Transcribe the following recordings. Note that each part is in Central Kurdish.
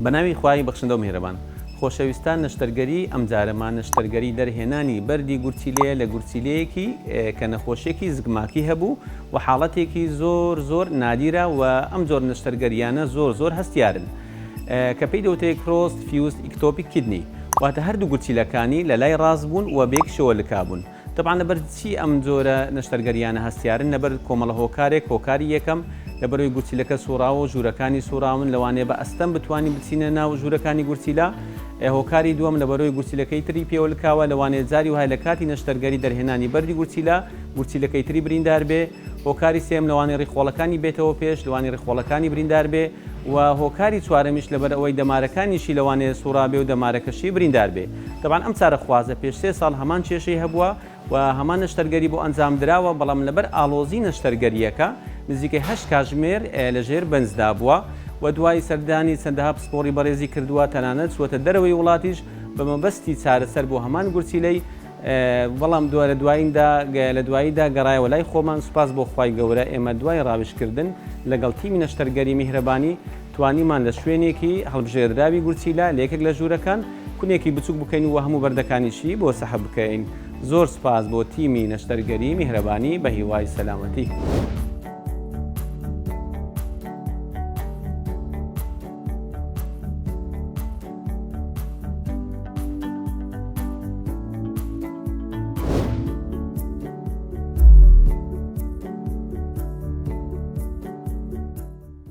بەناوی خوای بەخشندە و میهرەبان. خۆشەویستان، نەشتەرگەری ئەم جارەمان نەشتەرگەری دەرهێنانی بەردی گورچیلەیە لە گورچیلەیەکی کە نەخۆشیێکی زگماکی هەبوو و حاڵەتێکی زۆر نادیرە و ئەم جۆر نەشتەرگەریانە زۆر هەستیارن کە پێی دەوتێ کڕۆس فیوست ئیکتۆپیک کیدنی، واتە هەردوو گورچیلەکانی لە لای ڕاست بوون و بێکشەوە لکابوون. طبعا لەبەر چی ئەم جۆرە نەشتەرگەریانە هەستیارن؟ لەبەر کۆمەڵە هۆکاری یەکەم لەبەرەوەی گورچیلەکە سوڕاوە و ژوورەکانی سوڕاون، لەوانەیە بە ئەستەم بتوانین بچینە ناو ژوورەکانی گورچیلە. هۆکاری دووەم لەبەرەوەی گورچیلەکەی تری پێوە لکاوە، لەوانەیە جاری وهای لە کاتی نەشتەرگەری دەرهێنانی بەردی گورچیلەکەی تری بریندار بێ. هۆکاری سێم لەوانەیە ڕیخۆڵەکانی بێتەوە پێش، لەوانەیە ڕیخۆڵەکانی بریندار بێ. و هۆکاری چوارەمیش لەبەر ئەوەی دەمارەکانیشی لەوانەیە سوڕابێ و دەمارەکەشی بریندار بێ. طبعا ئەم چارە خوازە پێش 3 ساڵ هەمان کێشەی هەبووە و هەمان نەشتەرگەری بۆ ئەنجام درراوە، بەڵام لەبەر ئاڵۆزی نەشتەرگەریەکە نزیکەی 8 کاتژمێر لەژێر بەنجدا بووە و دوای سەردانی چەندەها پسپۆڕی بەڕێزی کردووە، تەنانەت چوەتە دەرەوەی وڵاتیش بە مەبەستی چارەسەر بۆ هەمان گورچیلەی. بەڵام لە دواییدا گەڕایەوە لای خۆمان. سوپاس بۆ خوای گەورە، ئێمە دوای ڕاویشکردن لەگەڵ تیمی نەشتەرگەری میهرەبانی توانیمان لە شوێنێکی هەڵبژێردراوی گورچیلە لە یەکێک لە ژوورەکان کونێکی بچووک بکەین و هەموو بەردەکانیشی بۆ سەحب بکەین. زۆر سوپاس بۆ تیمی نەشتەرگەری میهرەبانی بە هیوای سەلامەتی.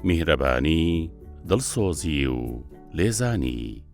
میهرەبانی، دڵسۆزی و لێزانی.